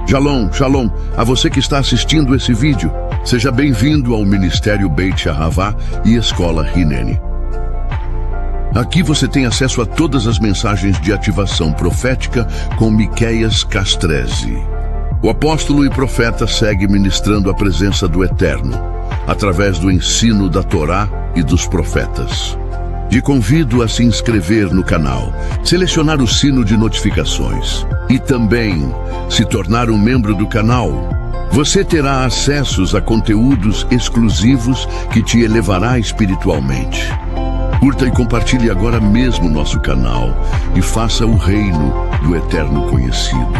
Shalom, shalom, a você que está assistindo esse vídeo. Seja bem-vindo ao Ministério Beit Yahavá e Escola Hineni. Aqui você tem acesso a todas as mensagens de ativação profética com Miqueias Castrezzi. O apóstolo e profeta segue ministrando a presença do Eterno, através do ensino da Torá e dos profetas. Te convido a se inscrever no canal, selecionar o sino de notificações e também se tornar um membro do canal. Você terá acessos a conteúdos exclusivos que te elevará espiritualmente. Curta e compartilhe agora mesmo nosso canal e faça o reino do Eterno conhecido.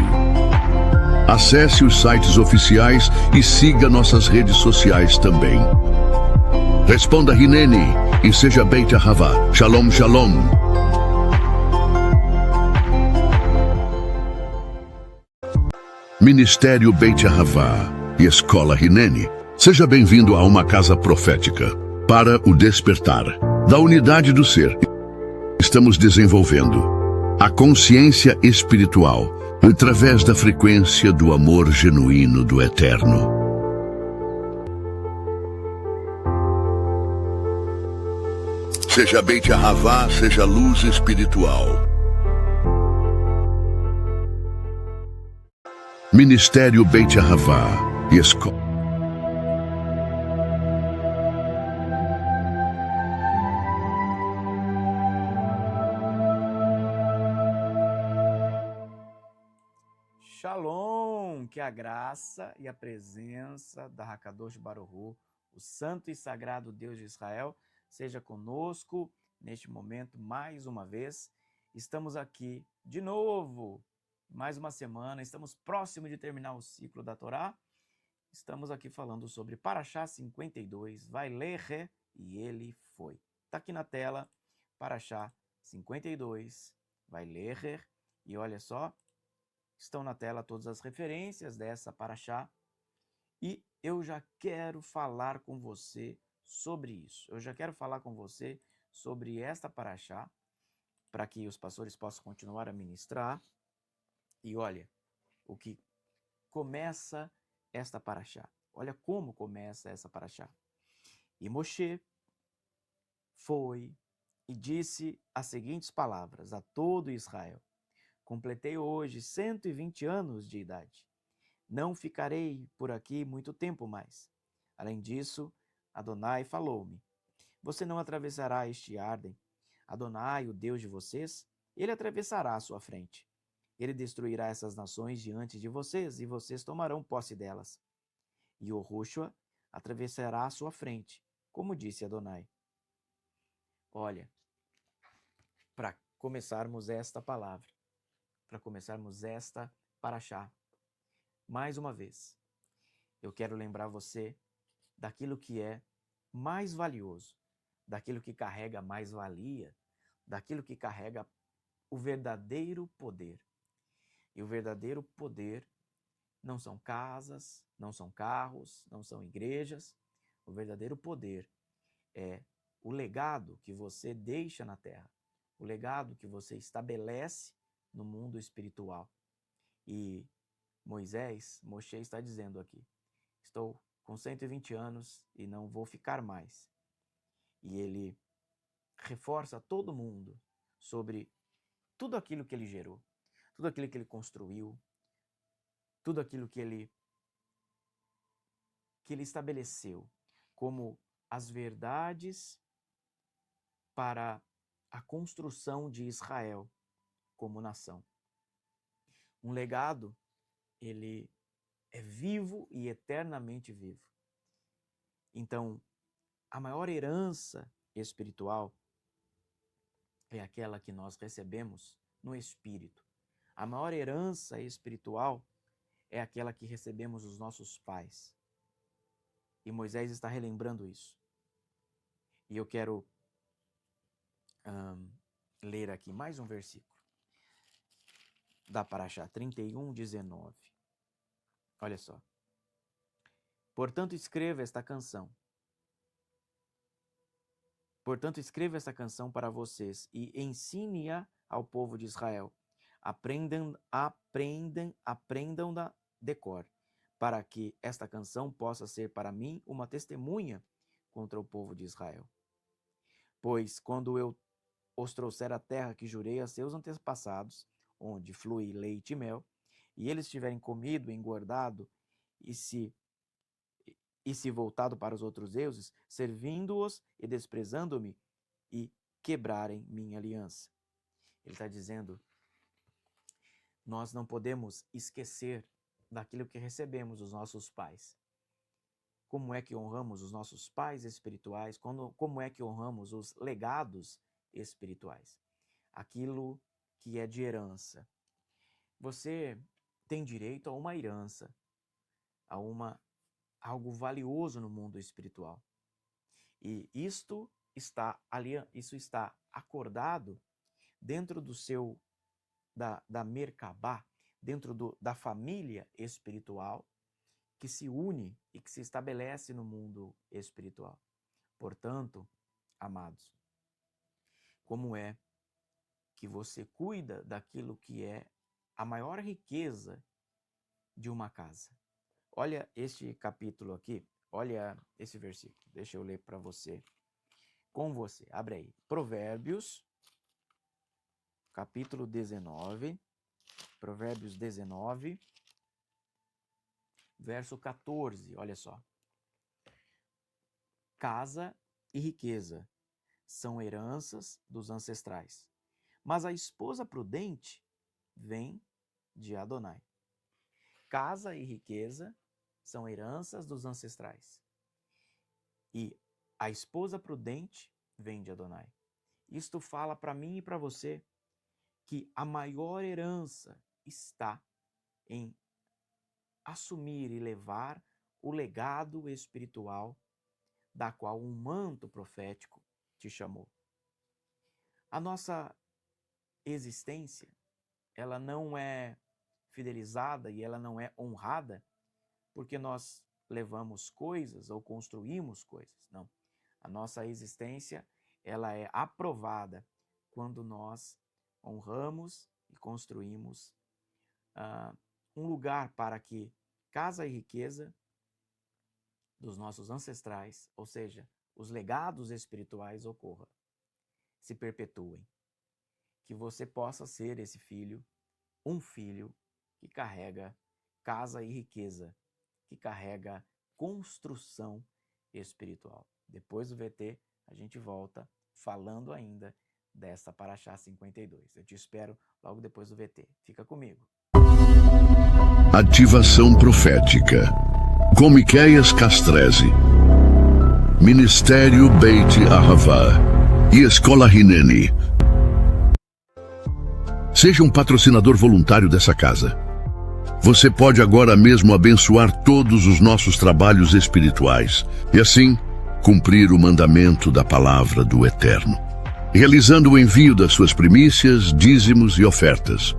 Acesse os sites oficiais e siga nossas redes sociais também. Responda Hineni e seja Beit Yahavá. Shalom, shalom. Ministério Beit Yahavá e Escola Hineni. Seja bem-vindo a uma casa profética para o despertar da unidade do ser. Estamos desenvolvendo a consciência espiritual através da frequência do amor genuíno do Eterno. Seja Beit Yahavá, seja luz espiritual. Ministério Beit Yahavá e Escola. Shalom, que a graça e a presença da Hakadosh Baruch Hu, o santo e sagrado Deus de Israel, seja conosco neste momento mais uma vez. Estamos aqui de novo, mais uma semana, estamos próximos de terminar o ciclo da Torá. Estamos aqui falando sobre Parashá 52, vai ler e ele foi. Está aqui na tela, Parashá 52, vai ler e olha só, estão na tela todas as referências dessa Parashá e eu já quero falar com você sobre isso. Eu já quero falar com você sobre esta Parashá, para que os pastores possam continuar a ministrar. E olha, o que começa esta Parashá. Olha como começa essa Parashá. E Moshe foi e disse as seguintes palavras a todo Israel: completei hoje 120 anos de idade. Não ficarei por aqui muito tempo mais. Além disso, Adonai falou-me: você não atravessará este Arden. Adonai, o Deus de vocês, ele atravessará à sua frente. Ele destruirá essas nações diante de vocês, e vocês tomarão posse delas. E o Yoshua atravessará à sua frente, como disse Adonai. Olha, para começarmos esta palavra, para começarmos esta Parashá, mais uma vez, eu quero lembrar você daquilo que é mais valioso, daquilo que carrega mais valia, daquilo que carrega o verdadeiro poder. E o verdadeiro poder não são casas, não são carros, não são igrejas. O verdadeiro poder é o legado que você deixa na terra, o legado que você estabelece no mundo espiritual. E Moshe está dizendo aqui: estou com 120 anos e não vou ficar mais. E ele reforça a todo mundo sobre tudo aquilo que ele gerou, tudo aquilo que ele construiu, tudo aquilo que ele estabeleceu como as verdades para a construção de Israel como nação. Um legado, ele é vivo e eternamente vivo. Então, a maior herança espiritual é aquela que nós recebemos no Espírito. A maior herança espiritual é aquela que recebemos dos nossos pais. E Moisés está relembrando isso. E eu quero ler aqui mais um versículo da Parashá 31:19. Olha só. Portanto, escreva esta canção. Portanto, escreva esta canção para vocês e ensine-a ao povo de Israel. Aprendam-na decor, para que esta canção possa ser para mim uma testemunha contra o povo de Israel. Pois quando eu os trouxer à terra que jurei a seus antepassados, onde flui leite e mel, e eles tiverem comido, engordado e se voltado para os outros deuses, servindo-os e desprezando-me, e quebrarem minha aliança. Ele está dizendo, nós não podemos esquecer daquilo que recebemos dos nossos pais. Como é que honramos os nossos pais espirituais? Como é que honramos os legados espirituais? Aquilo que é de herança. Você tem direito a uma herança, a algo valioso no mundo espiritual. E isso está acordado dentro da Merkabah, dentro da família espiritual que se une e que se estabelece no mundo espiritual. Portanto, amados, como é que você cuida daquilo que é a maior riqueza de uma casa? Olha este capítulo aqui, olha esse versículo. Deixa eu ler para você, com você. Abre aí. Provérbios, capítulo 19. Provérbios 19, verso 14. Olha só. Casa e riqueza são heranças dos ancestrais, mas a esposa prudente vem de Adonai. Casa e riqueza são heranças dos ancestrais, e a esposa prudente vem de Adonai. Isto fala para mim e para você que a maior herança está em assumir e levar o legado espiritual da qual um manto profético te chamou. A nossa existência, ela não é fidelizada e ela não é honrada porque nós levamos coisas ou construímos coisas. Não. A nossa existência, ela é aprovada quando nós honramos e construímos um lugar para que casa e riqueza dos nossos ancestrais, ou seja, os legados espirituais ocorram, se perpetuem. Que você possa ser esse filho, um filho que carrega casa e riqueza, que carrega construção espiritual. Depois do VT, a gente volta falando ainda dessa Paraxá 52. Eu te espero logo depois do VT. Fica comigo. Ativação profética. Com Miqueias Castrese, Ministério Beit Ahavá e Escola Hineni. Seja um patrocinador voluntário dessa casa. Você pode agora mesmo abençoar todos os nossos trabalhos espirituais e assim cumprir o mandamento da palavra do Eterno, realizando o envio das suas primícias, dízimos e ofertas.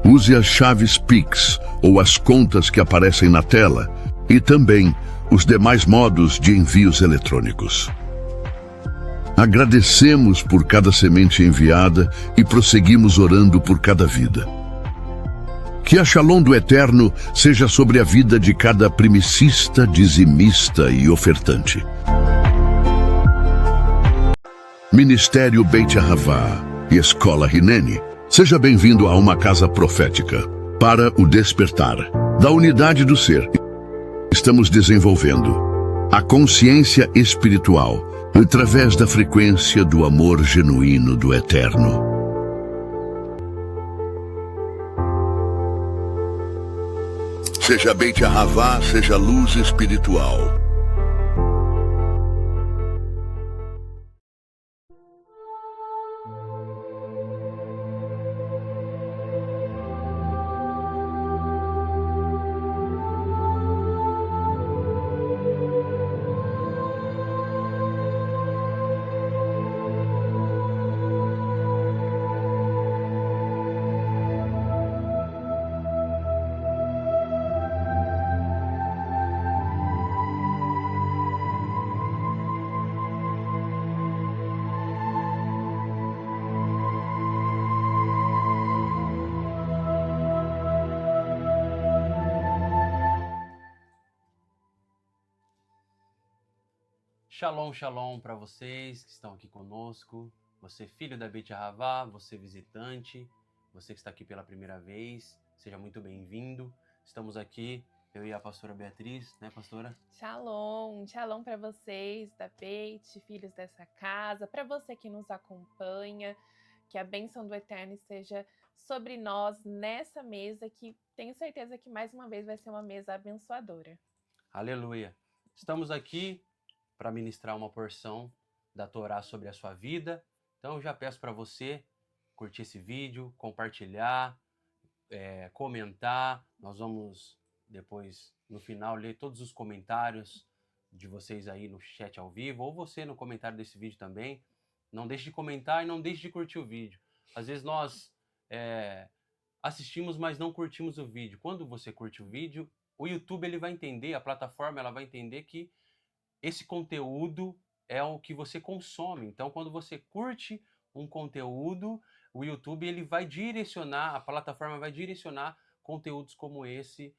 Use as chaves Pix ou as contas que aparecem na tela e também os demais modos de envios eletrônicos. Agradecemos por cada semente enviada e prosseguimos orando por cada vida. Que a Shalom do Eterno seja sobre a vida de cada primicista, dizimista e ofertante. Ministério Beit Ahavá e Escola Hineni. Seja bem-vindo a uma casa profética para o despertar da unidade do ser. Estamos desenvolvendo a consciência espiritual através da frequência do amor genuíno do Eterno. Seja Beit Ahavá, seja luz espiritual. Shalom, shalom para vocês que estão aqui conosco. Você filho da Beit Ahavá, você visitante, você que está aqui pela primeira vez, seja muito bem-vindo. Estamos aqui, eu e a pastora Beatriz, né, pastora? Shalom, shalom para vocês da Beit, filhos dessa casa, para você que nos acompanha, que a bênção do Eterno esteja sobre nós nessa mesa, que tenho certeza que mais uma vez vai ser uma mesa abençoadora. Aleluia! Estamos aqui para ministrar uma porção da Torá sobre a sua vida. Então eu já peço para você curtir esse vídeo, compartilhar, comentar. Nós vamos depois, no final, ler todos os comentários de vocês aí no chat ao vivo, ou você no comentário desse vídeo também. Não deixe de comentar e não deixe de curtir o vídeo. Às vezes nós assistimos, mas não curtimos o vídeo. Quando você curte o vídeo, o YouTube ele vai entender, a plataforma ela vai entender que esse conteúdo é o que você consome. Então, quando você curte um conteúdo, o YouTube ele vai direcionar, a plataforma vai direcionar conteúdos como esse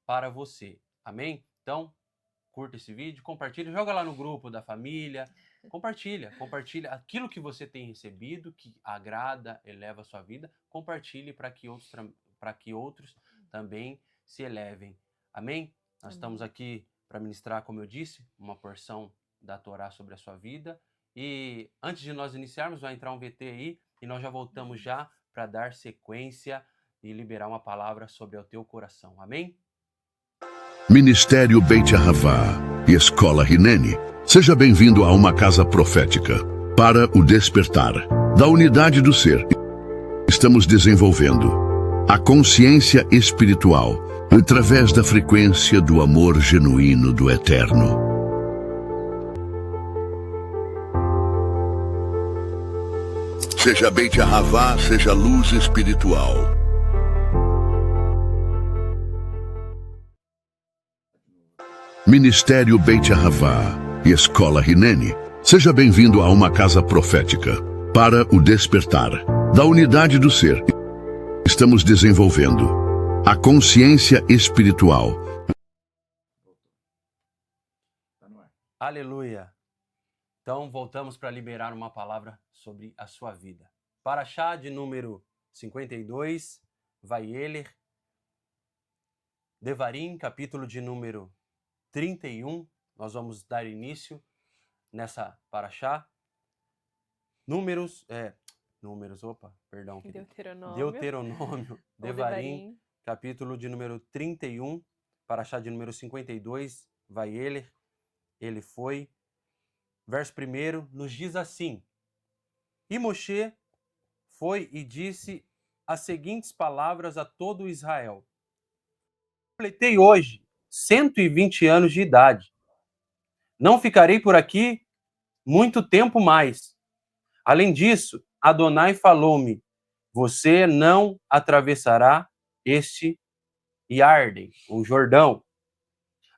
para você. Amém? Então, curta esse vídeo, compartilha, joga lá no grupo da família, compartilha aquilo que você tem recebido, que agrada, eleva a sua vida, compartilhe para que outros também se elevem. Amém? Nós estamos aqui para ministrar, como eu disse, uma porção da Torá sobre a sua vida. E antes de nós iniciarmos, vai entrar um VT aí e nós já voltamos já para dar sequência e liberar uma palavra sobre o teu coração. Amém? Ministério Beit Ahavá e Escola Hineni. Seja bem-vindo a uma casa profética. Para o despertar da unidade do ser, estamos desenvolvendo a consciência espiritual através da frequência do amor genuíno do Eterno. Seja Beit Ahavá, seja luz espiritual. Ministério Beit Ahavá e Escola Hineni. Seja bem-vindo a uma casa profética. Para o despertar da unidade do ser, estamos desenvolvendo a consciência espiritual. Aleluia! Então, voltamos para liberar uma palavra sobre a sua vida. Parashá de número 52, Vaieler, Devarim, capítulo de número 31. Nós vamos dar início nessa Parashá. Deuteronômio, Devarim, capítulo de número 31, Parashá de número 52, Vaieler, ele foi. Verso 1 nos diz assim: E Moshe foi e disse as seguintes palavras a todo Israel: Completei hoje 120 anos de idade. Não ficarei por aqui muito tempo mais. Além disso, Adonai falou-me: Você não atravessará este Iarden, o Jordão.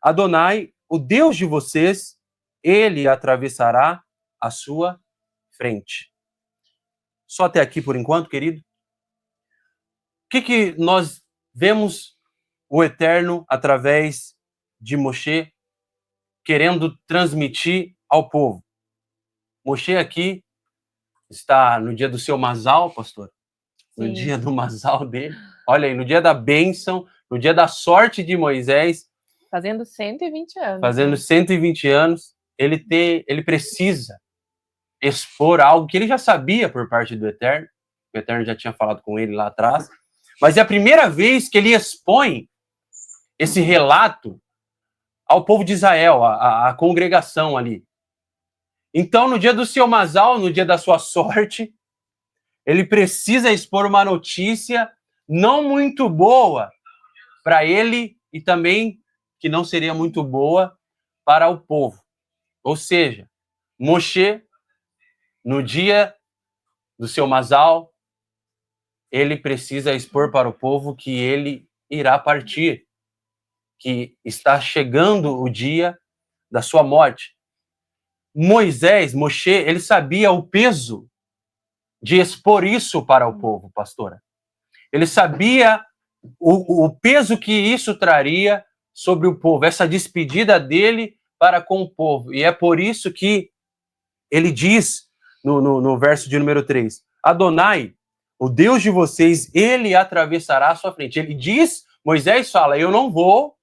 Adonai, o Deus de vocês, ele atravessará a sua frente. Só até aqui por enquanto, querido. O que nós vemos o Eterno através de Moshe querendo transmitir ao povo? Moshe aqui está no dia do seu Mazal, pastor. No Sim. dia do Mazal dele. Olha aí, no dia da bênção, no dia da sorte de Moisés. Fazendo 120 anos. Fazendo 120 anos. Ele precisa expor algo que ele já sabia por parte do Eterno. O Eterno já tinha falado com ele lá atrás. Mas é a primeira vez que ele expõe esse relato ao povo de Israel, à congregação ali. Então, no dia do seu Mazal, no dia da sua sorte, ele precisa expor uma notícia não muito boa para ele e também que não seria muito boa para o povo. Ou seja, Moshe, no dia do seu Mazal, ele precisa expor para o povo que ele irá partir, que está chegando o dia da sua morte. Moshe, ele sabia o peso de expor isso para o povo, pastora. Ele sabia o peso que isso traria sobre o povo, essa despedida dele para com o povo. E é por isso que ele diz no verso de número 3, Adonai, o Deus de vocês, ele atravessará a sua frente. Ele diz, Moisés fala, eu não vou,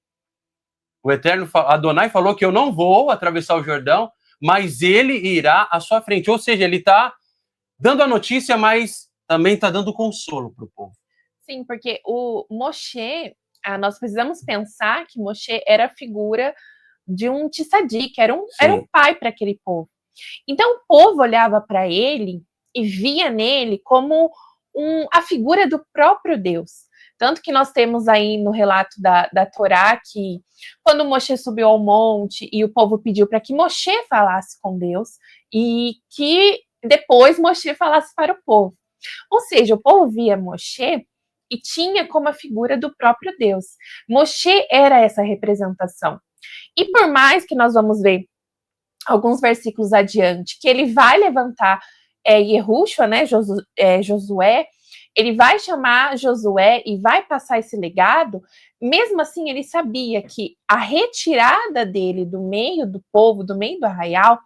o Eterno, Adonai falou que eu não vou atravessar o Jordão, mas ele irá à sua frente. Ou seja, ele está dando a notícia, mas também está dando consolo para o povo. Sim, porque o Moshe, nós precisamos pensar que Moshe era a figura de um tzadik, era um pai para aquele povo. Então o povo olhava para ele e via nele como a figura do próprio Deus. Tanto que nós temos aí no relato da Torá que quando Moshe subiu ao monte e o povo pediu para que Moshe falasse com Deus e que depois Moshe falasse para o povo. Ou seja, o povo via Moshe e tinha como a figura do próprio Deus. Moshe era essa representação. E por mais que nós vamos ver alguns versículos adiante, que ele vai levantar Yehoshua, né, Josué, ele vai chamar Josué e vai passar esse legado, mesmo assim ele sabia que a retirada dele do meio do povo, do meio do arraial,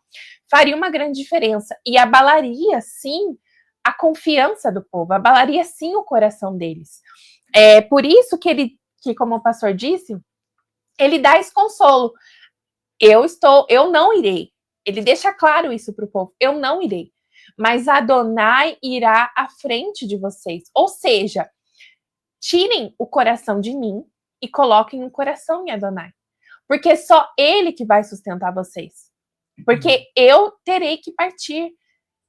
faria uma grande diferença e abalaria, sim, a confiança do povo, abalaria, sim, o coração deles. É por isso que como o pastor disse, ele dá esse consolo. Eu não irei. Ele deixa claro isso para o povo. Eu não irei. Mas Adonai irá à frente de vocês. Ou seja, tirem o coração de mim e coloquem o coração em Adonai. Porque é só ele que vai sustentar vocês. Porque eu terei que partir.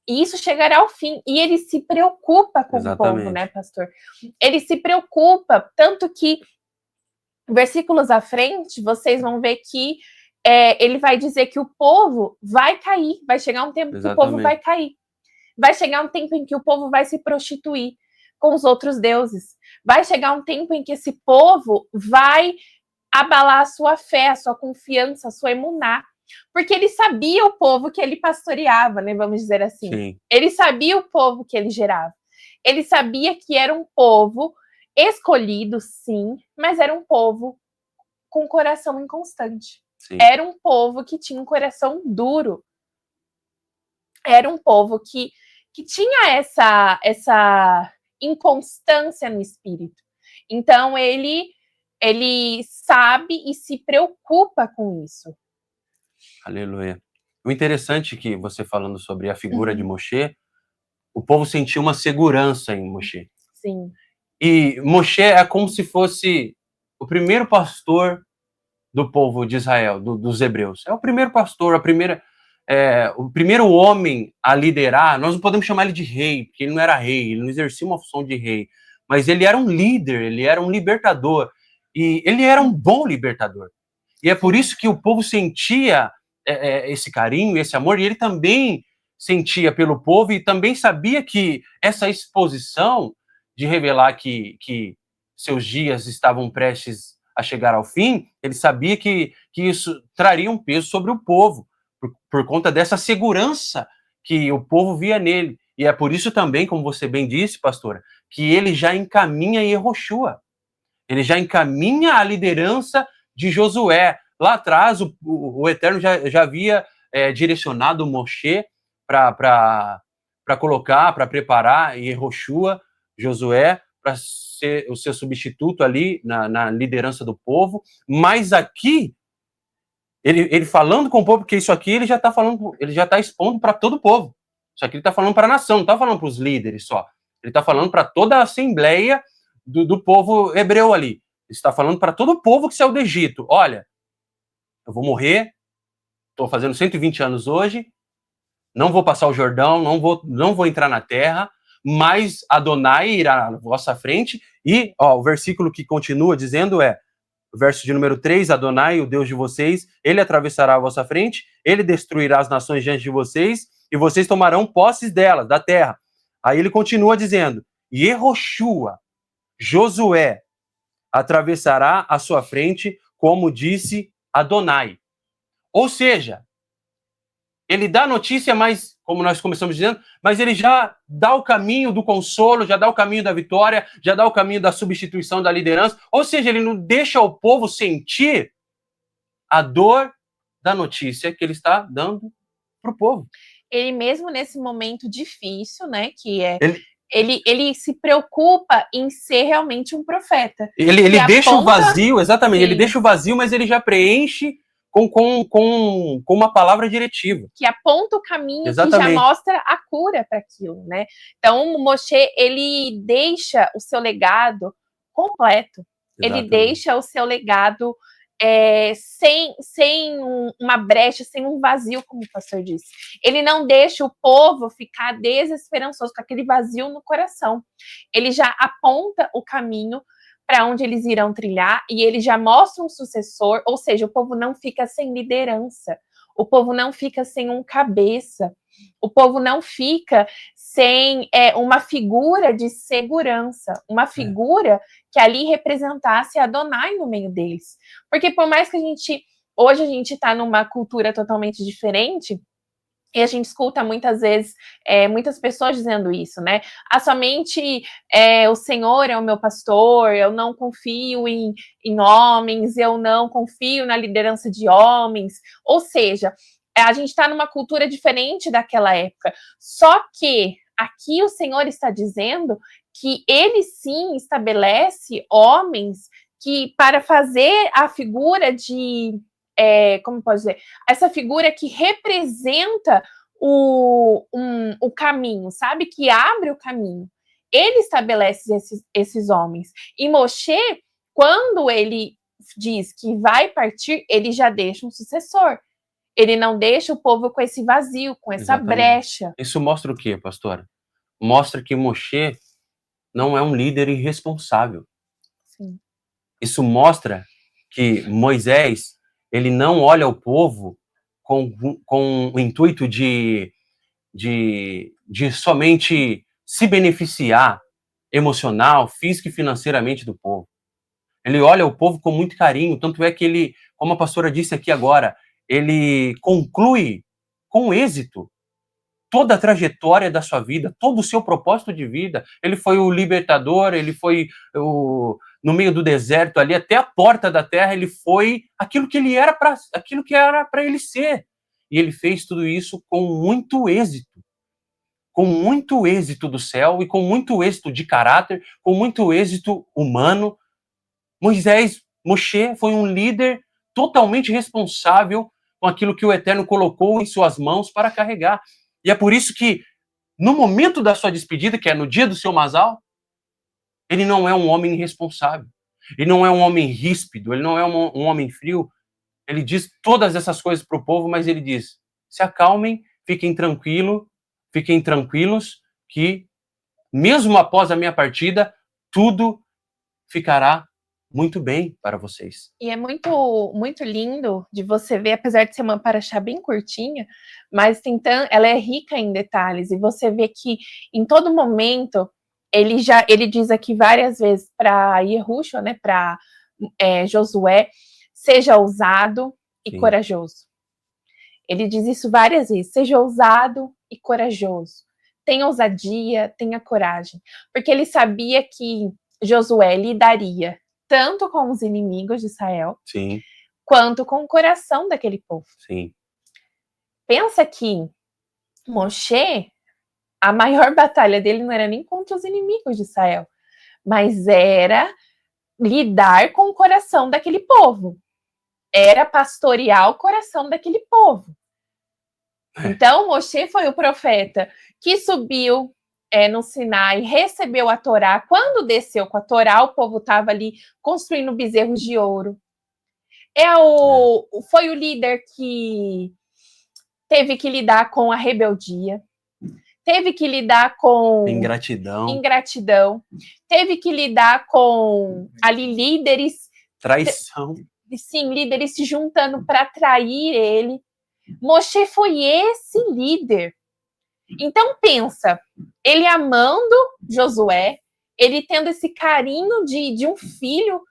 E isso chegará ao fim. E ele se preocupa com o povo, né, pastor? Ele se preocupa, tanto que versículos à frente, vocês vão ver que ele vai dizer que o povo vai cair. Vai chegar um tempo que o povo vai cair. Vai chegar um tempo em que o povo vai se prostituir com os outros deuses. Vai chegar um tempo em que esse povo vai abalar a sua fé, a sua confiança, a sua emuná. Porque ele sabia o povo que ele pastoreava, né? Vamos dizer assim. Sim. Ele sabia o povo que ele gerava. Ele sabia que era um povo escolhido, sim, mas era um povo com coração inconstante. Sim. Era um povo que tinha um coração duro. Era um povo que tinha essa inconstância no espírito. Então, ele sabe e se preocupa com isso. Aleluia. O interessante é que você falando sobre a figura de Moshe, o povo sentiu uma segurança em Moshe. Sim. E Moshe é como se fosse o primeiro pastor do povo de Israel, dos hebreus. É o primeiro pastor, o primeiro homem a liderar. Nós não podemos chamar ele de rei, porque ele não era rei, ele não exercia uma função de rei, mas ele era um líder, ele era um libertador, e ele era um bom libertador. E é por isso que o povo sentia esse carinho, esse amor, e ele também sentia pelo povo e também sabia que essa exposição de revelar que seus dias estavam prestes a chegar ao fim, ele sabia que isso traria um peso sobre o povo, por conta dessa segurança que o povo via nele. E é por isso também, como você bem disse, pastora, que ele já encaminha Yehoshua. Ele já encaminha a liderança de Josué. Lá atrás, o Eterno já havia direcionado Moshe para colocar, para preparar Yehoshua, Josué, para ser o seu substituto ali na liderança do povo. Mas aqui, ele falando com o povo, porque isso aqui ele já está expondo para todo o povo. Isso aqui ele está falando para a nação, não está falando para os líderes só. Ele está falando para toda a assembleia do povo hebreu ali. Ele está falando para todo o povo que saiu do Egito. Olha, eu vou morrer, estou fazendo 120 anos hoje, não vou passar o Jordão, não vou entrar na terra, mas Adonai irá na vossa frente. E o versículo que continua dizendo o verso de número 3, Adonai, o Deus de vocês, ele atravessará a vossa frente, ele destruirá as nações diante de vocês, e vocês tomarão posses delas, da terra. Aí ele continua dizendo, Yehoshua, Josué, atravessará a sua frente, como disse Adonai. Ou seja, ele dá a notícia, mas, como nós começamos dizendo, mas ele já dá o caminho do consolo, já dá o caminho da vitória, já dá o caminho da substituição da liderança. Ou seja, ele não deixa o povo sentir a dor da notícia que ele está dando para o povo. Ele mesmo nesse momento difícil, né, que é... Ele se preocupa em ser realmente um profeta. Ele deixa o vazio, exatamente, sim, ele deixa o vazio, mas ele já preenche com uma palavra diretiva. Que aponta o caminho, exatamente, que já mostra a cura para aquilo, né? Então, o Moshe, ele deixa o seu legado completo. Exatamente. Ele deixa o seu legado sem uma brecha, sem um vazio, como o pastor disse. Ele não deixa o povo ficar desesperançoso, com aquele vazio no coração. Ele já aponta o caminho para onde eles irão trilhar, e ele já mostra um sucessor, ou seja, o povo não fica sem liderança, o povo não fica sem um cabeça, o povo não fica sem uma figura de segurança, uma figura que ali representasse Adonai no meio deles. Porque por mais que hoje a gente está numa cultura totalmente diferente, e a gente escuta muitas vezes muitas pessoas dizendo isso, né? Somente o Senhor é o meu pastor, eu não confio em homens, eu não confio na liderança de homens. Ou seja, a gente está numa cultura diferente daquela época. Só que aqui o Senhor está dizendo que ele sim estabelece homens que para fazer a figura de... como pode dizer? Essa figura que representa o caminho, sabe? Que abre o caminho. Ele estabelece esses homens. E Moshe, quando ele diz que vai partir, ele já deixa um sucessor. Ele não deixa o povo com esse vazio, com essa exatamente. Brecha. Isso mostra o quê, pastora? Mostra que Moshe não é um líder irresponsável. Sim. Isso mostra que Moisés, ele não olha o povo com o intuito de somente se beneficiar emocional, física e financeiramente do povo. Ele olha o povo com muito carinho, tanto é que ele, como a pastora disse aqui agora, ele conclui com êxito toda a trajetória da sua vida, todo o seu propósito de vida. Ele foi o libertador, ele foi no meio do deserto ali, até a porta da terra, ele foi aquilo que era para ele ser. E ele fez tudo isso com muito êxito do céu e com muito êxito de caráter, com muito êxito humano. Moshe foi um líder totalmente responsável com aquilo que o Eterno colocou em suas mãos para carregar. E é por isso que, no momento da sua despedida, que é no dia do seu Mazal, ele não é um homem irresponsável. Ele não é um homem ríspido, ele não é um homem frio. Ele diz todas essas coisas para o povo, mas ele diz, se acalmem, fiquem tranquilos, que mesmo após a minha partida, tudo ficará muito bem para vocês. E é muito, muito lindo de você ver, apesar de ser uma paraxá bem curtinha, mas ela é rica em detalhes, e você vê que em todo momento, ele diz aqui várias vezes para Yehoshua, né, para Josué, seja ousado e Sim. corajoso. Ele diz isso várias vezes, seja ousado e corajoso. Tenha ousadia, tenha coragem. Porque ele sabia que Josué lidaria tanto com os inimigos de Israel, Sim. quanto com o coração daquele povo. Sim. Pensa que Moshe, a maior batalha dele não era nem contra os inimigos de Israel, mas era lidar com o coração daquele povo. Era pastorear o coração daquele povo. Então, Moshe foi o profeta que subiu no Sinai, recebeu a Torá. Quando desceu com a Torá, o povo estava ali construindo bezerros de ouro. Foi o líder que teve que lidar com a rebeldia, teve que lidar com ingratidão, teve que lidar com ali líderes... Traição. Sim, líderes se juntando para trair ele. Moshe foi esse líder. Então pensa, ele amando Josué, ele tendo esse carinho de um filho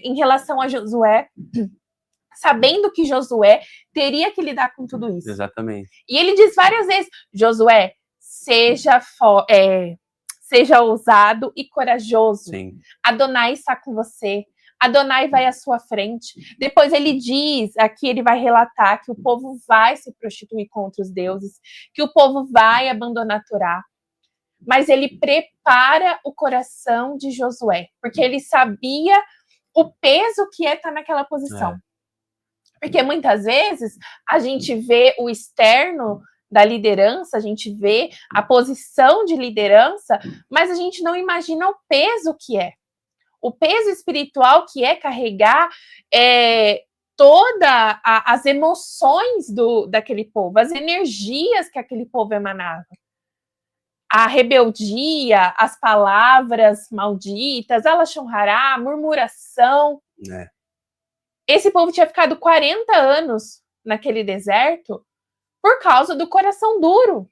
em relação a Josué, sabendo que Josué teria que lidar com tudo isso. Exatamente. E ele diz várias vezes, Josué, seja ousado e corajoso. Sim. Adonai está com você. Adonai vai à sua frente. Depois ele diz, aqui ele vai relatar que o povo vai se prostituir com outros deuses, que o povo vai abandonar a Torá. Mas ele prepara o coração de Josué, porque ele sabia o peso que é estar naquela posição. Porque muitas vezes a gente vê o externo da liderança, a gente vê a posição de liderança, mas a gente não imagina o peso que é. O peso espiritual que é carregar todas as emoções daquele povo, as energias que aquele povo emanava. A rebeldia, as palavras malditas, a lashon hará, a murmuração. Esse povo tinha ficado 40 anos naquele deserto por causa do coração duro.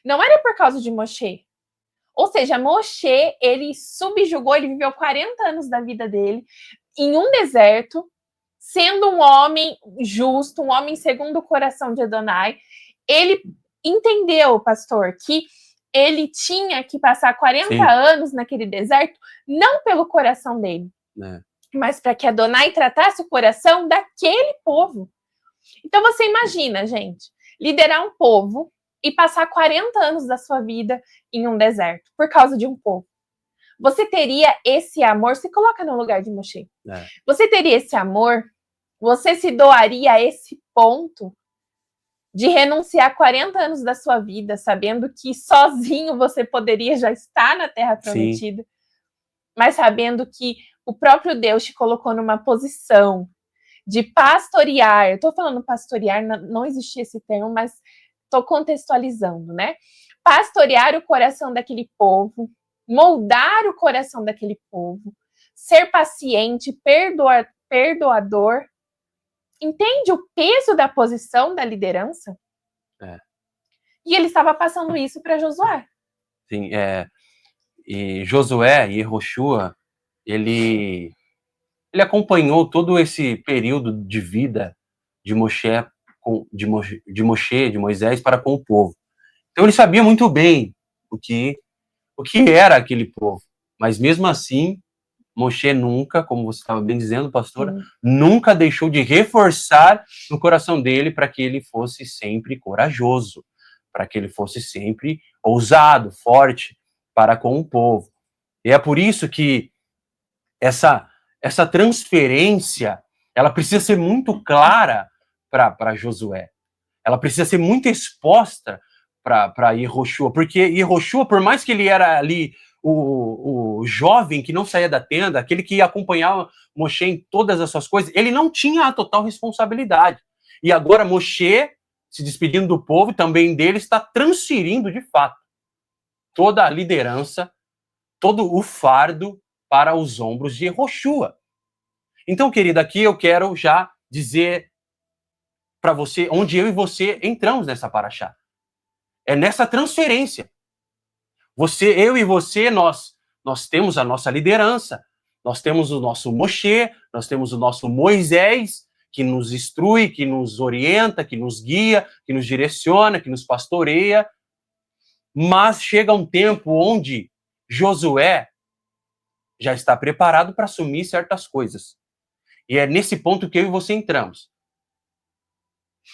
Não era por causa de Moshe. Ou seja, Moshe, ele subjugou, ele viveu 40 anos da vida dele em um deserto, sendo um homem justo, um homem segundo o coração de Adonai. Ele entendeu, pastor, que ele tinha que passar 40 anos naquele deserto, não pelo coração dele, mas para que Adonai tratasse o coração daquele povo. Então você imagina, gente, liderar um povo e passar 40 anos da sua vida em um deserto, por causa de um povo. Você teria esse amor, se coloca no lugar de Moshe. Você teria esse amor, você se doaria a esse ponto de renunciar 40 anos da sua vida, sabendo que sozinho você poderia já estar na Terra Prometida, mas sabendo que o próprio Deus te colocou numa posição de pastorear. Eu estou falando pastorear, não existia esse termo, mas estou contextualizando, né? Pastorear o coração daquele povo, moldar o coração daquele povo, ser paciente, perdoador. Entende o peso da posição da liderança? E ele estava passando isso para Josué. Sim, e Josué e Yehoshua, ele acompanhou todo esse período de vida de de Moisés para com o povo. Então ele sabia muito bem o que era aquele povo. Mas mesmo assim, Moshe nunca, como você estava bem dizendo, pastora, nunca deixou de reforçar no coração dele para que ele fosse sempre corajoso, para que ele fosse sempre ousado, forte para com o povo. E é por isso que essa transferência, ela precisa ser muito clara para Josué. Ela precisa ser muito exposta para Yehoshua, porque Yehoshua, por mais que ele era ali o jovem que não saía da tenda, aquele que acompanhava Moshe em todas as suas coisas, ele não tinha a total responsabilidade. E agora Moshe, se despedindo do povo, também dele, está transferindo de fato toda a liderança, todo o fardo para os ombros de Yehoshua. Então, querida, aqui eu quero já dizer para você onde eu e você entramos nessa paraxá. É nessa transferência. Eu e você, nós temos a nossa liderança, nós temos o nosso Moshe, nós temos o nosso Moisés, que nos instrui, que nos orienta, que nos guia, que nos direciona, que nos pastoreia. Mas chega um tempo onde Josué já está preparado para assumir certas coisas. E é nesse ponto que eu e você entramos.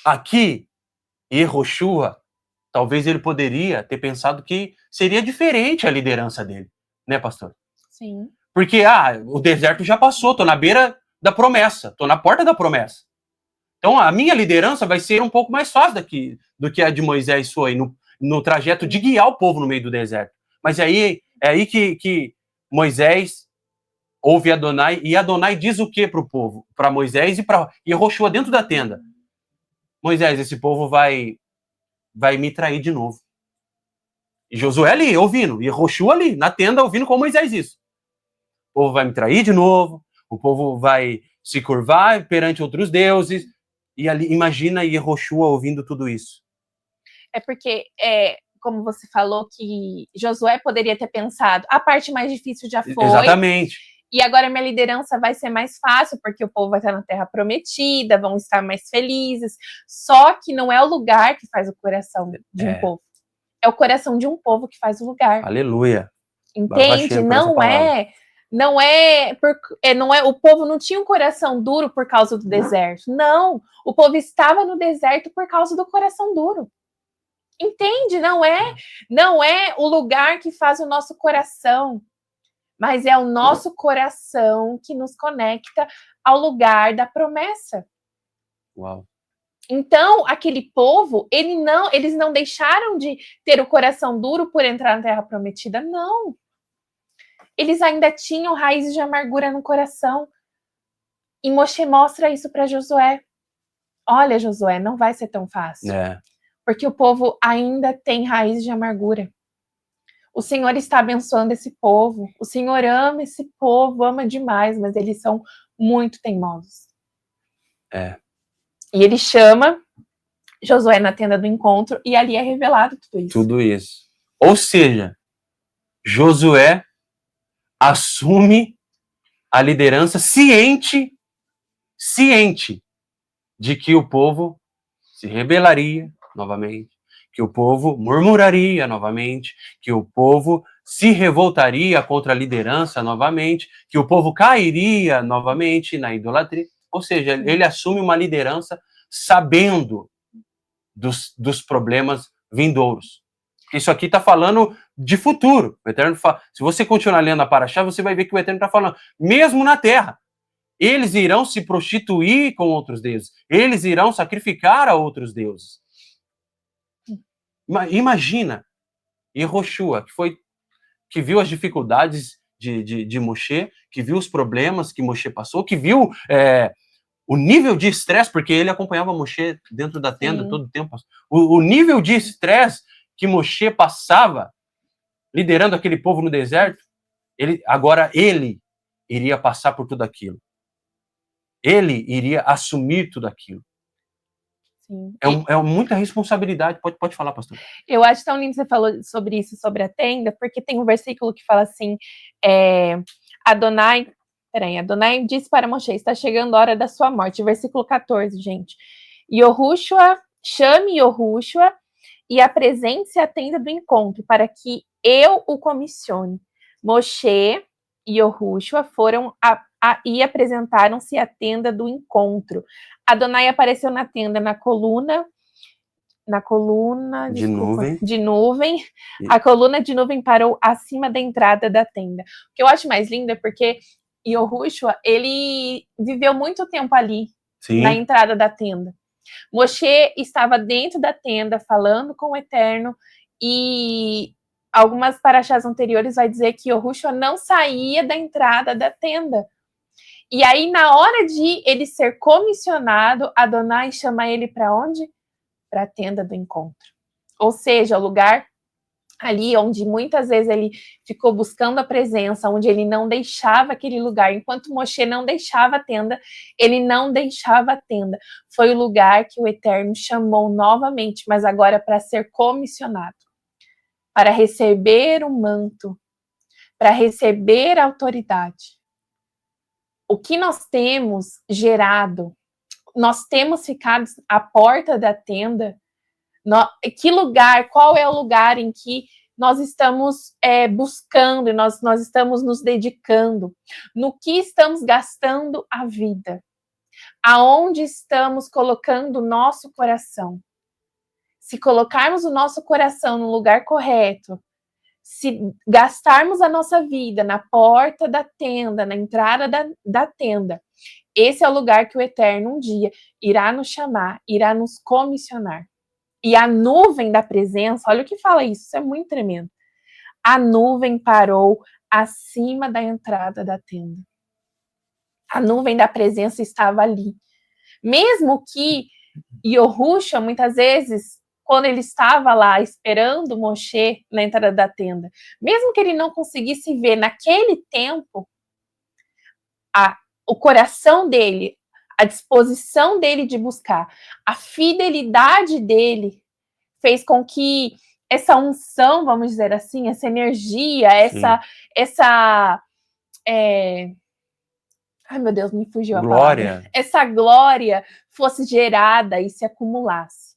Aqui, Yehoshua, talvez ele poderia ter pensado que seria diferente a liderança dele, né, pastor? Sim. Porque, o deserto já passou, tô na beira da promessa, tô na porta da promessa. Então, a minha liderança vai ser um pouco mais fácil do que a de Moisés foi, no trajeto de guiar o povo no meio do deserto. Mas é aí que Moisés ouve Adonai, e Adonai diz o que para o povo? Para Moisés e para Yehoshua dentro da tenda. Moisés, esse povo vai me trair de novo. E Josué ali, ouvindo, e Yehoshua ali, na tenda, ouvindo com Moisés isso. O povo vai me trair de novo, o povo vai se curvar perante outros deuses, e ali, imagina Yehoshua ouvindo tudo isso. É porque, como você falou, que Josué poderia ter pensado, a parte mais difícil já foi. Exatamente. E agora minha liderança vai ser mais fácil, porque o povo vai estar na terra prometida, vão estar mais felizes. Só que não é o lugar que faz o coração de um povo. É o coração de um povo que faz o lugar. Aleluia. Entende? Não é Não é, o povo não tinha um coração duro por causa do deserto. Não, o povo estava no deserto por causa do coração duro. Entende? Não é o lugar que faz o nosso coração, mas é o nosso coração que nos conecta ao lugar da promessa. Uau. Então, aquele povo, eles não deixaram de ter o coração duro por entrar na Terra Prometida, não. Eles ainda tinham raízes de amargura no coração. E Moshe mostra isso para Josué. Olha, Josué, não vai ser tão fácil. Porque o povo ainda tem raízes de amargura. O Senhor está abençoando esse povo. O Senhor ama esse povo, ama demais, mas eles são muito teimosos. E ele chama Josué na tenda do encontro e ali é revelado tudo isso. Tudo isso. Ou seja, Josué assume a liderança ciente de que o povo se rebelaria novamente, que o povo murmuraria novamente, que o povo se revoltaria contra a liderança novamente, que o povo cairia novamente na idolatria. Ou seja, ele assume uma liderança sabendo dos problemas vindouros. Isso aqui está falando de futuro. O Eterno fala, se você continuar lendo a Paraxá, você vai ver que o Eterno está falando, mesmo na terra, eles irão se prostituir com outros deuses, eles irão sacrificar a outros deuses. Imagina, Yehoshua, que viu as dificuldades de Moshe, que viu os problemas que Moshe passou, que viu o nível de estresse, porque ele acompanhava Moshe dentro da tenda todo o tempo. O nível de estresse que Moshe passava, liderando aquele povo no deserto, agora ele iria passar por tudo aquilo. Ele iria assumir tudo aquilo. Sim. É muita responsabilidade. Pode falar, pastor. Eu acho tão lindo você falou sobre isso, sobre a tenda, porque tem um versículo que fala assim, Adonai disse para Moshe, está chegando a hora da sua morte. Versículo 14, gente. Chame Yehoshua e apresente-se à tenda do encontro, para que eu o comissione. Moshe e Yehoshua foram e apresentaram-se à tenda do encontro. Adonai apareceu na tenda na coluna de nuvem. A coluna de nuvem parou acima da entrada da tenda. O que eu acho mais lindo é porque Yehoshua, ele viveu muito tempo ali, na entrada da tenda. Moshe estava dentro da tenda, falando com o Eterno, e algumas paraxás anteriores vai dizer que Yehoshua não saía da entrada da tenda. E aí, na hora de ele ser comissionado, Adonai chama ele para onde? Para a tenda do encontro. Ou seja, o lugar ali onde muitas vezes ele ficou buscando a presença, onde ele não deixava aquele lugar. Enquanto Moshe não deixava a tenda, ele não deixava a tenda. Foi o lugar que o Eterno chamou novamente, mas agora para ser comissionado, para receber o manto, para receber a autoridade. O que nós temos gerado, nós temos ficado à porta da tenda. Que lugar, qual é o lugar em que nós estamos buscando, nós estamos nos dedicando, no que estamos gastando a vida, aonde estamos colocando o nosso coração. Se colocarmos o nosso coração no lugar correto, se gastarmos a nossa vida na porta da tenda, na entrada da tenda, esse é o lugar que o Eterno um dia irá nos chamar, irá nos comissionar. E a nuvem da presença, olha o que fala isso é muito tremendo. A nuvem parou acima da entrada da tenda. A nuvem da presença estava ali. Mesmo que Yehoshua, muitas vezes, quando ele estava lá esperando Moshe na entrada da tenda, mesmo que ele não conseguisse ver naquele tempo, o coração dele, a disposição dele de buscar, a fidelidade dele fez com que essa unção, vamos dizer assim, essa energia, ai meu Deus, me fugiu a palavra. Essa glória fosse gerada e se acumulasse.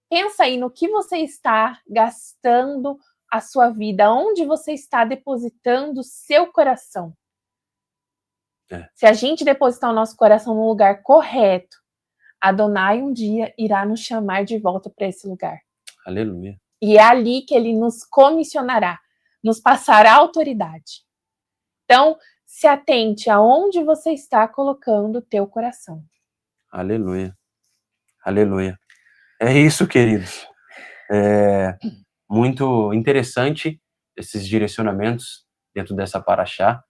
Pensa aí no que você está gastando a sua vida, onde você está depositando o seu coração. Se a gente depositar o nosso coração no lugar correto, Adonai um dia irá nos chamar de volta para esse lugar. Aleluia. E é ali que ele nos comissionará, nos passará autoridade. Então, se atente aonde você está colocando o teu coração. Aleluia. Aleluia. É isso, queridos. É muito interessante esses direcionamentos dentro dessa paraxá.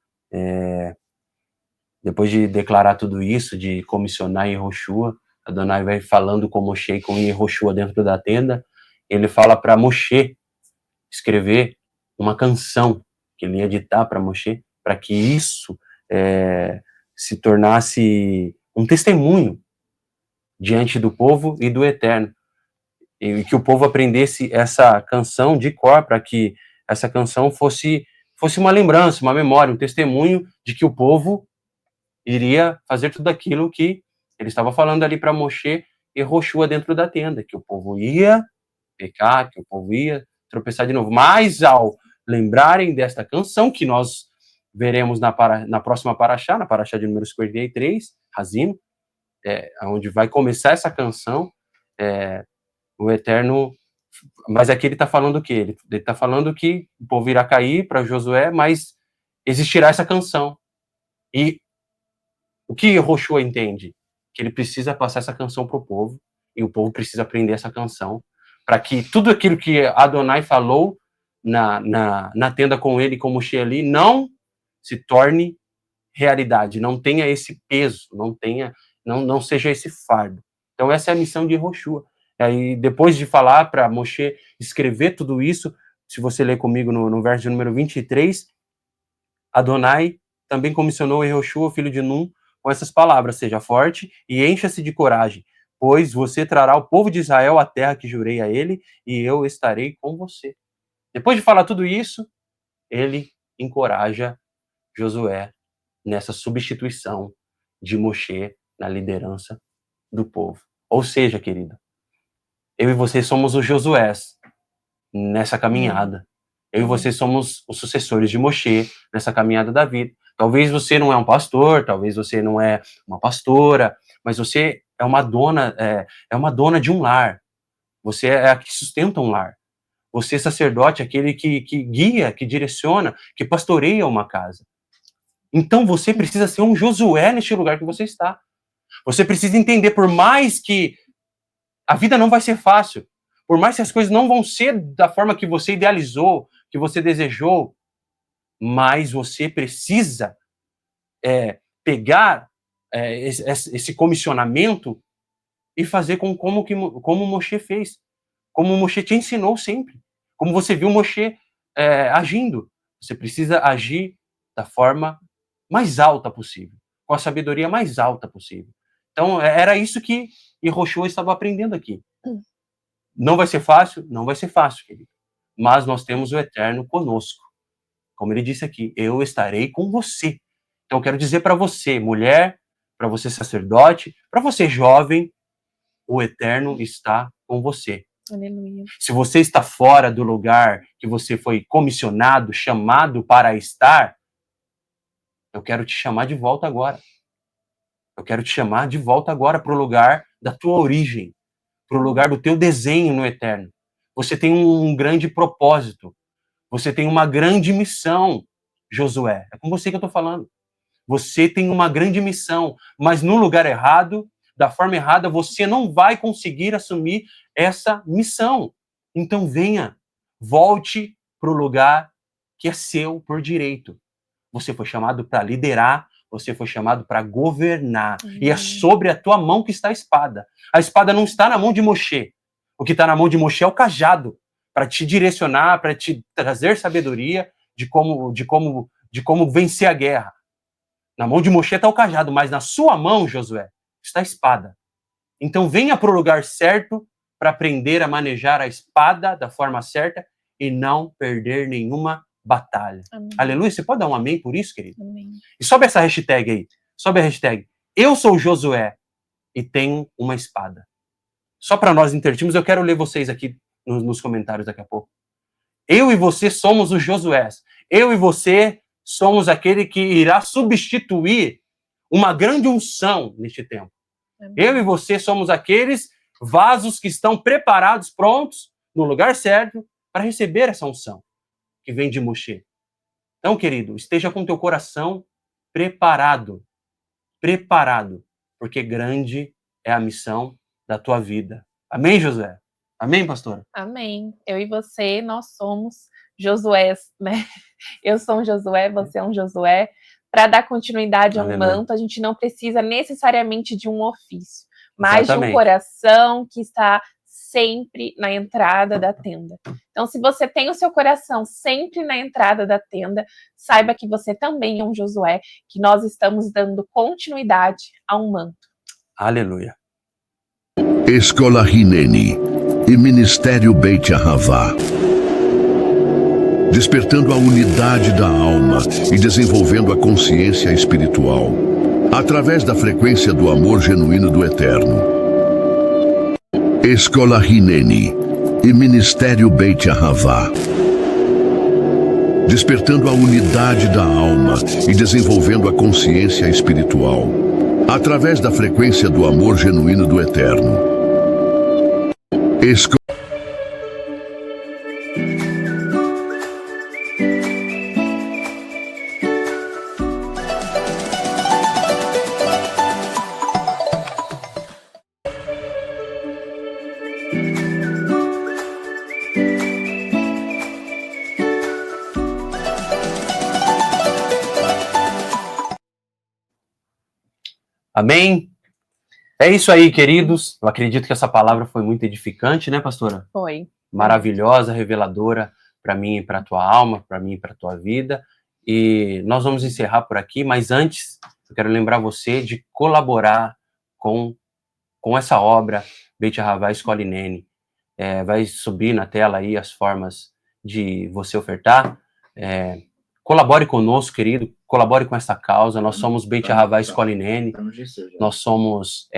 Depois de declarar tudo isso, de comissionar Yehoshua, Adonai vai falando com Moshe e com Yehoshua dentro da tenda. Ele fala para Moshe escrever uma canção que ele ia ditar para Moshe, para que isso se tornasse um testemunho diante do povo e do Eterno. E que o povo aprendesse essa canção de cor, para que essa canção fosse uma lembrança, uma memória, um testemunho de que o povo iria fazer tudo aquilo que ele estava falando ali para Moshe e Yehoshua dentro da tenda, que o povo ia pecar, que o povo ia tropeçar de novo. Mas ao lembrarem desta canção, que nós veremos na próxima paraxá, na paraxá de número 53, Hazino, onde vai começar essa canção, o Eterno... Mas aqui ele está falando o quê? Ele está falando que o povo irá cair para Josué, mas existirá essa canção. E o que Yehoshua entende? Que ele precisa passar essa canção para o povo, e o povo precisa aprender essa canção, para que tudo aquilo que Adonai falou na tenda com ele, com Moshe ali, não se torne realidade, não tenha esse peso, não seja esse fardo. Então essa é a missão de Yehoshua. Aí depois de falar para Moshe escrever tudo isso, se você ler comigo no verso de número 23, Adonai também comissionou Yehoshua, filho de Nun, com essas palavras: seja forte e encha-se de coragem, pois você trará o povo de Israel à terra que jurei a ele, e eu estarei com você. Depois de falar tudo isso, ele encoraja Josué nessa substituição de Moshe na liderança do povo. Ou seja, querido, eu e você somos os Josués nessa caminhada. Eu e você somos os sucessores de Moshe nessa caminhada da vida. Talvez você não é um pastor, talvez você não é uma pastora, mas você é uma dona de um lar. Você é a que sustenta um lar. Você é sacerdote, aquele que guia, que direciona, que pastoreia uma casa. Então você precisa ser um Josué neste lugar que você está. Você precisa entender, por mais que a vida não vai ser fácil, por mais que as coisas não vão ser da forma que você idealizou, que você desejou, mas você precisa pegar esse comissionamento e fazer como Moshe fez, como Moshe te ensinou sempre, como você viu Moshe agindo. Você precisa agir da forma mais alta possível, com a sabedoria mais alta possível. Então, era isso que Yehoshua estava aprendendo aqui. Não vai ser fácil? Não vai ser fácil, querido. Mas nós temos o Eterno conosco. Como ele disse aqui, eu estarei com você. Então, eu quero dizer para você, mulher, para você, sacerdote, para você, jovem, o Eterno está com você. Aleluia. Se você está fora do lugar que você foi comissionado, chamado para estar, eu quero te chamar de volta agora. Eu quero te chamar de volta agora para o lugar da tua origem, para o lugar do teu desenho no Eterno. Você tem um grande propósito. Você tem uma grande missão, Josué. É com você que eu estou falando. Você tem uma grande missão, mas no lugar errado, da forma errada, você não vai conseguir assumir essa missão. Então venha, volte para o lugar que é seu por direito. Você foi chamado para liderar, você foi chamado para governar. E é sobre a tua mão que está a espada. A espada não está na mão de Moshe. O que está na mão de Moshe é o cajado, para te direcionar, para te trazer sabedoria de como vencer a guerra. Na mão de Moshe está o cajado, mas na sua mão, Josué, está a espada. Então venha para o lugar certo para aprender a manejar a espada da forma certa e não perder nenhuma batalha. Amém. Aleluia. Você pode dar um amém por isso, querido? Amém. E sobe essa hashtag aí. Sobe a hashtag. Eu sou Josué e tenho uma espada. Só para nós intertirmos, eu quero ler vocês aqui nos comentários daqui a pouco. Eu e você somos os Josués. Eu e você somos aquele que irá substituir uma grande unção neste tempo. Amém. Eu e você somos aqueles vasos que estão preparados, prontos, no lugar certo, para receber essa unção que vem de Moshe. Então, querido, esteja com teu coração preparado, porque grande é a missão da tua vida. Amém, Josué? Amém, pastora? Amém. Eu e você, nós somos Josués, né? Eu sou um Josué, você é um Josué. Para dar continuidade ao manto, a gente não precisa necessariamente de um ofício, mas de um coração que está sempre na entrada da tenda. Então, se você tem o seu coração sempre na entrada da tenda, saiba que você também é um Josué, que nós estamos dando continuidade a um manto. Aleluia. Escola Hineni e Ministério Beit Ahavá. Despertando a unidade da alma e desenvolvendo a consciência espiritual, através da frequência do amor genuíno do Eterno. Escola Hineni e Ministério Beit Ahavá. Despertando a unidade da alma e desenvolvendo a consciência espiritual, através da frequência do amor genuíno do Eterno. Amém? É isso aí, queridos. Eu acredito que essa palavra foi muito edificante, né, pastora? Foi. Maravilhosa, reveladora para mim e para a tua alma, para mim e para a tua vida. E nós vamos encerrar por aqui, mas antes, eu quero lembrar você de colaborar com essa obra, Beit Ahavá Escola Hineni. Vai subir na tela aí as formas de você ofertar. Colabore conosco, querido, colabore com essa causa. Nós somos Beit Ahavá Escola Hineni. Nós somos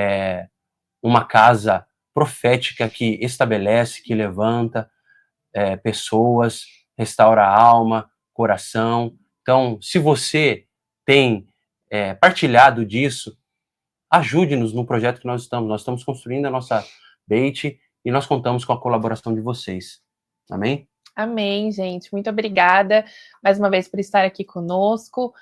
uma casa profética que estabelece, que levanta pessoas, restaura a alma, coração. Então, se você tem partilhado disso, ajude-nos no projeto que nós estamos. Nós estamos construindo a nossa Beit e nós contamos com a colaboração de vocês. Amém? Amém, gente. Muito obrigada mais uma vez por estar aqui conosco.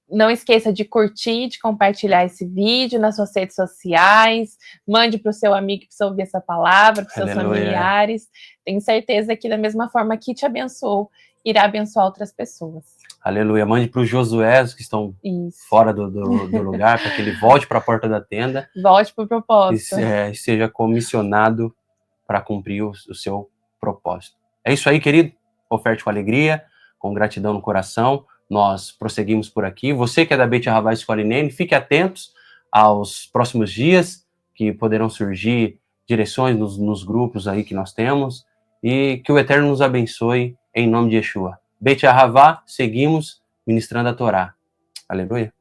Não esqueça de curtir, de compartilhar esse vídeo nas suas redes sociais. Mande para o seu amigo que precisa ouvir essa palavra, para os seus familiares. Tenho certeza que da mesma forma que te abençoou, irá abençoar outras pessoas. Aleluia. Mande para os Josués que estão fora do lugar, para que ele volte para a porta da tenda. Volte para o propósito. E seja comissionado para cumprir o seu propósito. É isso aí, querido. Oferte com alegria, com gratidão no coração. Nós prosseguimos por aqui. Você que é da Beit Ahavá Escola Hineni, fique atentos aos próximos dias, que poderão surgir direções nos grupos aí que nós temos. E que o Eterno nos abençoe, em nome de Yeshua. Beit Ahavá, seguimos ministrando a Torá. Aleluia.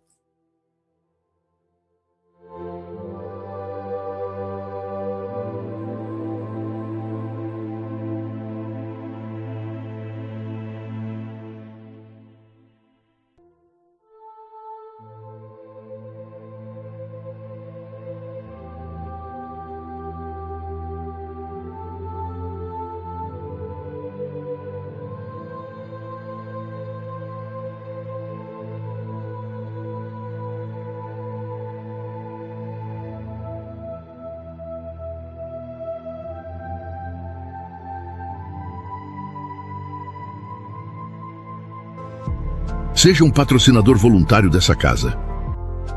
Seja um patrocinador voluntário dessa casa.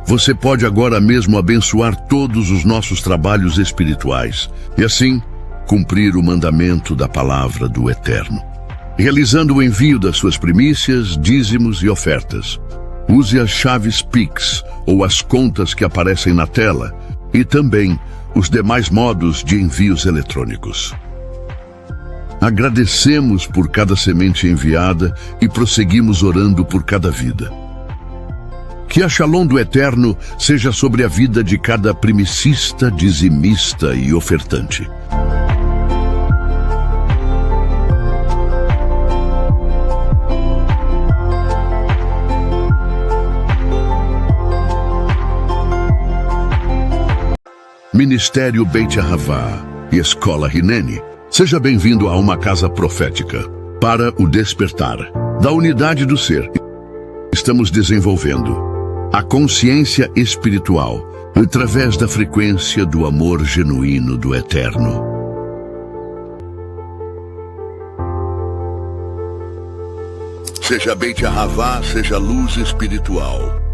Você pode agora mesmo abençoar todos os nossos trabalhos espirituais e assim cumprir o mandamento da palavra do Eterno, realizando o envio das suas primícias, dízimos e ofertas. Use as chaves Pix ou as contas que aparecem na tela e também os demais modos de envios eletrônicos. Agradecemos por cada semente enviada e prosseguimos orando por cada vida. Que a Shalom do Eterno seja sobre a vida de cada primicista, dizimista e ofertante. Ministério Beit Ahavá e Escola Hineni. Seja bem-vindo a uma casa profética. Para o despertar da unidade do ser, estamos desenvolvendo a consciência espiritual através da frequência do amor genuíno do Eterno. Seja Beit Ahavá, seja luz espiritual.